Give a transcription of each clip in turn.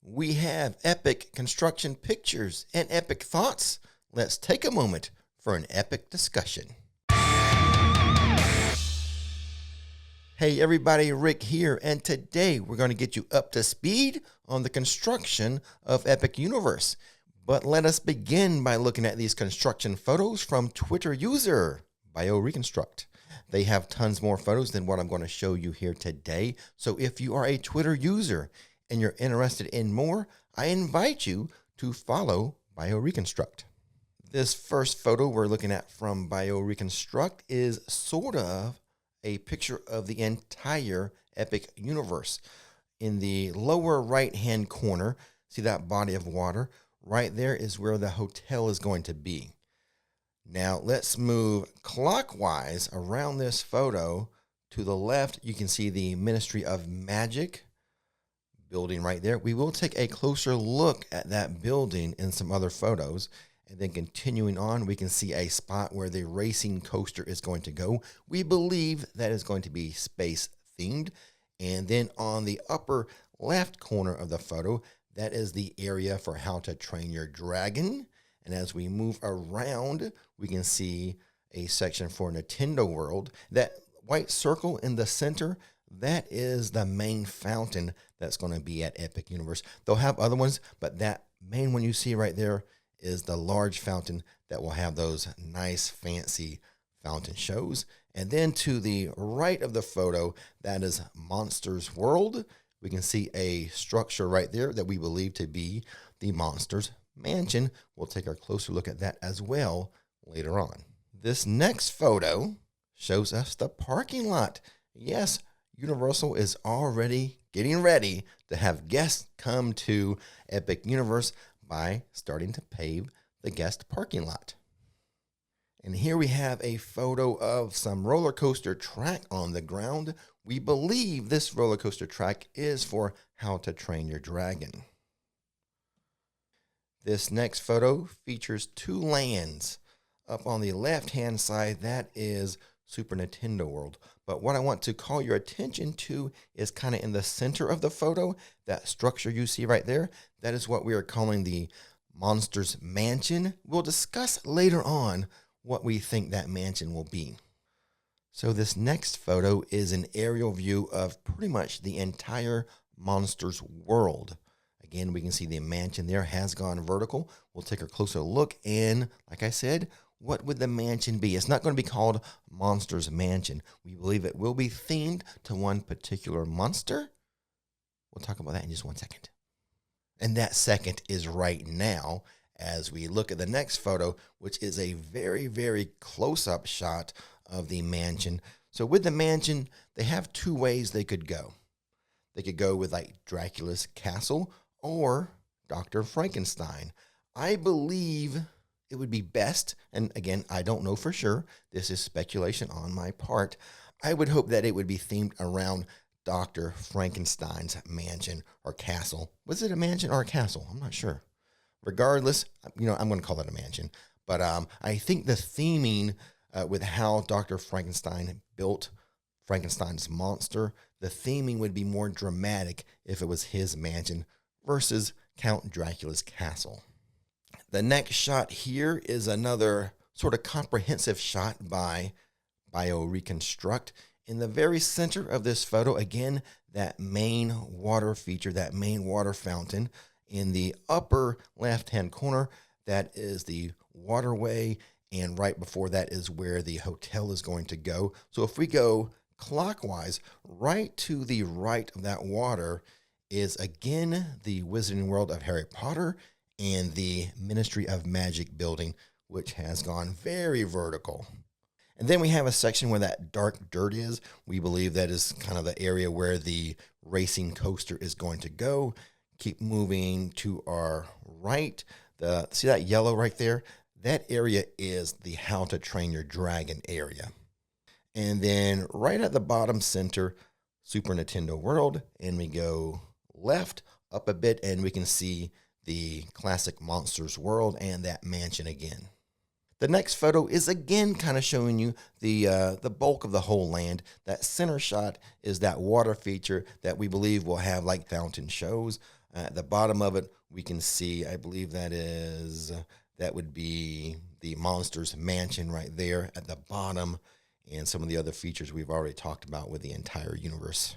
We have epic construction pictures and epic thoughts. Let's take a moment for an epic discussion. Hey everybody, Rick here, and today we're going to get you up to speed on the construction of Epic Universe. But let us begin by looking at these construction photos from Twitter user BioReconstruct. They have tons more photos than what I'm going to show you here today. So if you are a Twitter user and you're interested in more, I invite you to follow BioReconstruct. This first photo we're looking at from BioReconstruct is sort of a picture of the entire Epic Universe. In the lower right-hand corner, see that body of water? Right there is where the hotel is going to be. Now let's move clockwise around this photo. To the left, you can see the Ministry of Magic building right there. We will take a closer look at that building in some other photos. And then continuing on, we can see a spot where the racing coaster is going to go. We believe that is going to be space themed. And then on the upper left corner of the photo, that is the area for how to train your dragon. And as we move around, we can see a section for Nintendo World. That white circle in the center, that is the main fountain that's going to be at Epic Universe. They'll have other ones, but that main one you see right there is the large fountain that will have those nice fancy fountain shows. And then to the right of the photo, that is Monsters World. We can see a structure right there that we believe to be the Monsters Mansion. We'll take a closer look at that as well later on. This next photo shows us the parking lot. Yes, Universal is already getting ready to have guests come to Epic Universe by starting to pave the guest parking lot. And here we have a photo of some roller coaster track on the ground. We believe this roller coaster track is for How to Train Your Dragon. This next photo features two lands. Up on the left-hand side, that is Super Nintendo World. But what I want to call your attention to is kind of in the center of the photo, that structure you see right there. That is what we are calling the Monsters Mansion. We'll discuss later on what we think that mansion will be. So this next photo is an aerial view of pretty much the entire Monsters World. Again, we can see the mansion there has gone vertical. We'll take a closer look, and like I said, what would the mansion be? It's not going to be called Monsters Mansion. We believe it will be themed to one particular monster. We'll talk about that in just 1 second. And that second is right now as we look at the next photo, which is a very, very close-up shot of the mansion. So with the mansion, they have two ways they could go. They could go with like Dracula's castle or Dr. Frankenstein. I believe it would be best, and again, I don't know for sure, this is speculation on my part, I would hope that it would be themed around Dr. Frankenstein's mansion or castle. Was it a mansion or a castle? I'm not sure. Regardless, I'm going to call it a mansion. But I think the theming with how Dr. Frankenstein built Frankenstein's monster, the theming would be more dramatic if it was his mansion versus Count Dracula's castle. The next shot here is another sort of comprehensive shot by BioReconstruct. In the very center of this photo, again, that main water feature, that main water fountain. In the upper left-hand corner, that is the waterway, and right before that is where the hotel is going to go. So if we go clockwise, right to the right of that water is, again, the Wizarding World of Harry Potter and the Ministry of Magic building, which has gone very vertical. And then we have a section where that dark dirt is. We believe that is kind of the area where the racing coaster is going to go. Keep moving to our right. See that yellow right there? That area is the How to Train Your Dragon area. And then right at the bottom center, Super Nintendo World. And we go left up a bit and we can see the classic Monsters World and that mansion again. The next photo is again kind of showing you the bulk of the whole land. That center shot is that water feature that we believe will have like fountain shows. At the bottom of it, we can see, I believe that would be the Monsters Mansion right there at the bottom, and some of the other features we've already talked about with the entire universe.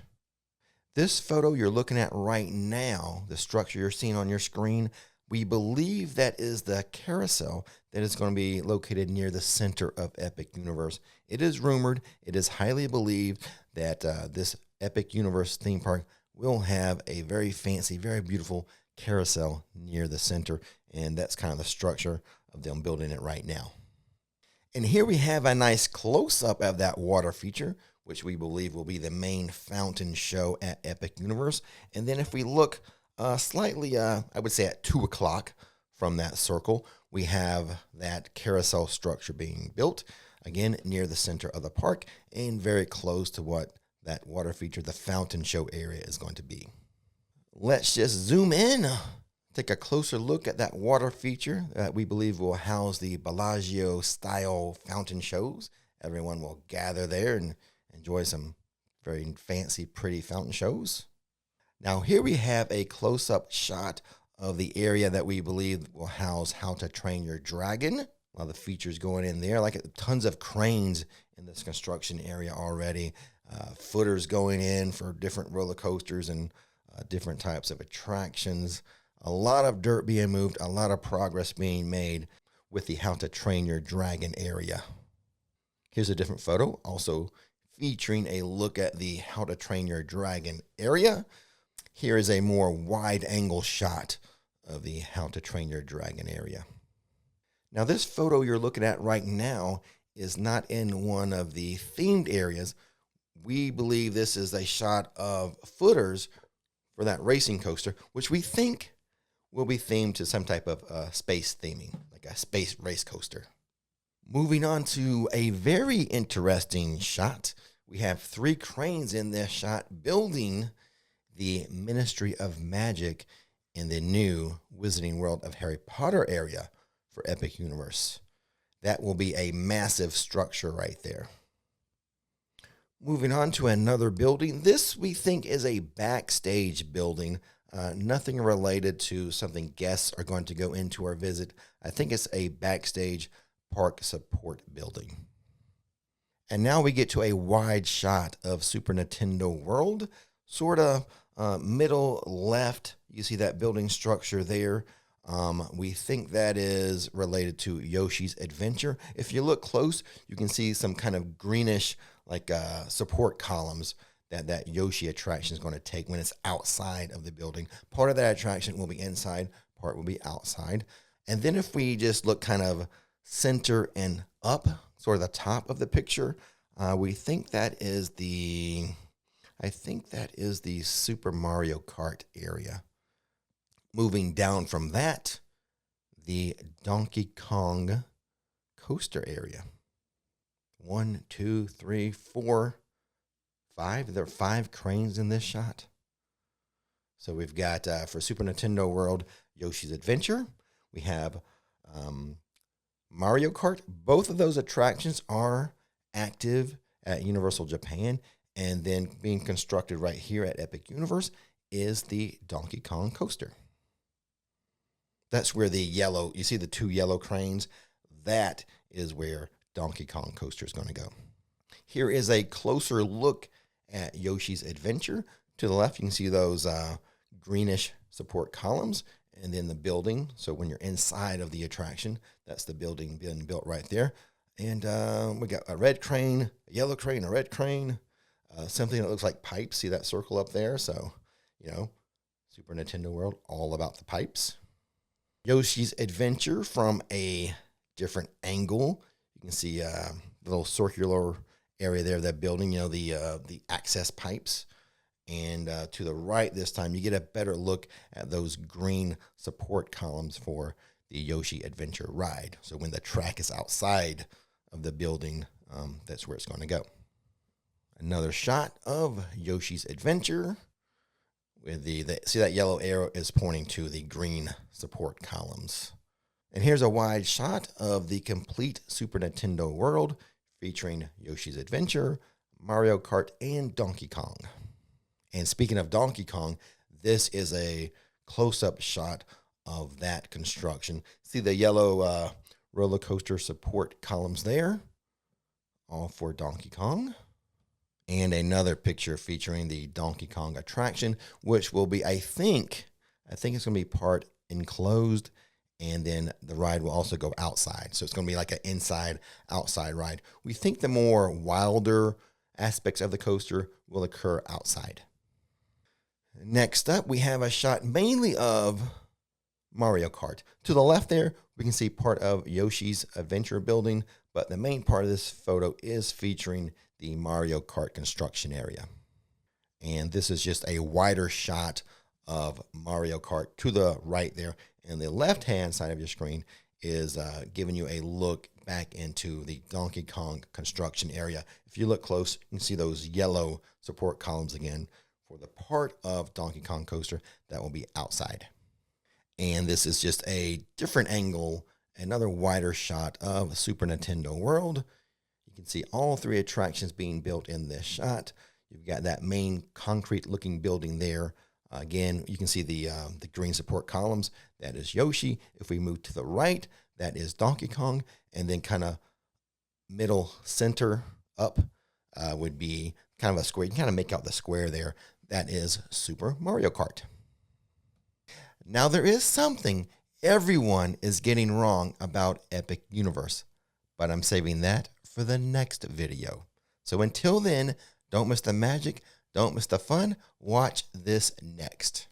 This photo you're looking at right now, the structure you're seeing on your screen, we believe that is the carousel that is going to be located near the center of Epic Universe. It is rumored, it is highly believed that this Epic Universe theme park will have a very fancy, very beautiful carousel near the center, and that's kind of the structure of them building it right now. And here we have a nice close-up of that water feature, which we believe will be the main fountain show at Epic Universe. And then if we look slightly, I would say at 2 o'clock from that circle, we have that carousel structure being built, again, near the center of the park and very close to what that water feature, the fountain show area, is going to be. Let's just zoom in, take a closer look at that water feature that we believe will house the Bellagio-style fountain shows. Everyone will gather there and enjoy some very fancy, pretty fountain shows. Now here we have a close-up shot of the area that we believe will house How to Train Your Dragon. A lot of the features going in there, like tons of cranes in this construction area already. Footers going in for different roller coasters and different types of attractions. A lot of dirt being moved, a lot of progress being made with the How to Train Your Dragon area. Here's a different photo, also featuring a look at the How to Train Your Dragon area. Here is a more wide angle shot of the How to Train Your Dragon area. Now this photo you're looking at right now is not in one of the themed areas. We believe this is a shot of footers for that racing coaster, which we think will be themed to some type of space theming, like a space race coaster. Moving on to a very interesting shot. We have 3 cranes in this shot building the Ministry of Magic in the new Wizarding World of Harry Potter area for Epic Universe. That will be a massive structure right there. Moving on to another building. This we think is a backstage building. Nothing related to something guests are going to go into or visit. I think it's a backstage park support building. And now we get to a wide shot of Super Nintendo World, sort of middle left. You see that building structure there. We think that is related to Yoshi's Adventure. If you look close, you can see some kind of greenish like support columns that Yoshi attraction is going to take when it's outside of the building. Part of that attraction will be inside, part will be outside. And then if we just look kind of center and up, sort of the top of the picture, we think that is the Super Mario Kart area. Moving down from that, the Donkey Kong coaster area. 1, 2, 3, 4, 5. There are 5 cranes in this shot. So we've got, for Super Nintendo World, Yoshi's Adventure. We have Mario Kart. Both of those attractions are active at Universal Japan. And then being constructed right here at Epic Universe is the Donkey Kong coaster. That's where you see the 2 yellow cranes. That is where Donkey Kong coaster is going to go. Here is a closer look at Yoshi's Adventure. To the left, you can see those greenish support columns and then the building. So when you're inside of the attraction, that's the building being built right there. And we got a red crane, a yellow crane, a red crane, something that looks like pipes. See that circle up there? So, Super Nintendo World, all about the pipes. Yoshi's Adventure from a different angle. You can see a little circular area there of that building, the access pipes. And to the right this time, you get a better look at those green support columns for the Yoshi Adventure ride. So when the track is outside of the building, that's where it's going to go. Another shot of Yoshi's Adventure. With see that yellow arrow is pointing to the green support columns. And here's a wide shot of the complete Super Nintendo World featuring Yoshi's Adventure, Mario Kart, and Donkey Kong. And speaking of Donkey Kong, this is a close-up shot of that construction. See the yellow roller coaster support columns there, all for Donkey Kong. And another picture featuring the Donkey Kong attraction, which will be, I think it's going to be part enclosed, and then the ride will also go outside. So it's going to be like an inside-outside ride. We think the more wilder aspects of the coaster will occur outside. Next up, we have a shot mainly of Mario Kart. To the left there, we can see part of Yoshi's Adventure Building, but the main part of this photo is featuring the Mario Kart construction area. And this is just a wider shot of Mario Kart to the right there. And the left-hand side of your screen is giving you a look back into the Donkey Kong construction area. If you look close, you can see those yellow support columns again for the part of Donkey Kong coaster that will be outside. And this is just a different angle, another wider shot of Super Nintendo World. You can see all three attractions being built in this shot. You've got that main concrete-looking building there. Again, you can see the green support columns. That is Yoshi. If we move to the right, that is Donkey Kong. And then kind of middle center up would be kind of a square. You can kind of make out the square there. That is Super Mario Kart. Now, there is something everyone is getting wrong about Epic Universe, but I'm saving that for the next video. So until then, don't miss the magic, don't miss the fun. Watch this next.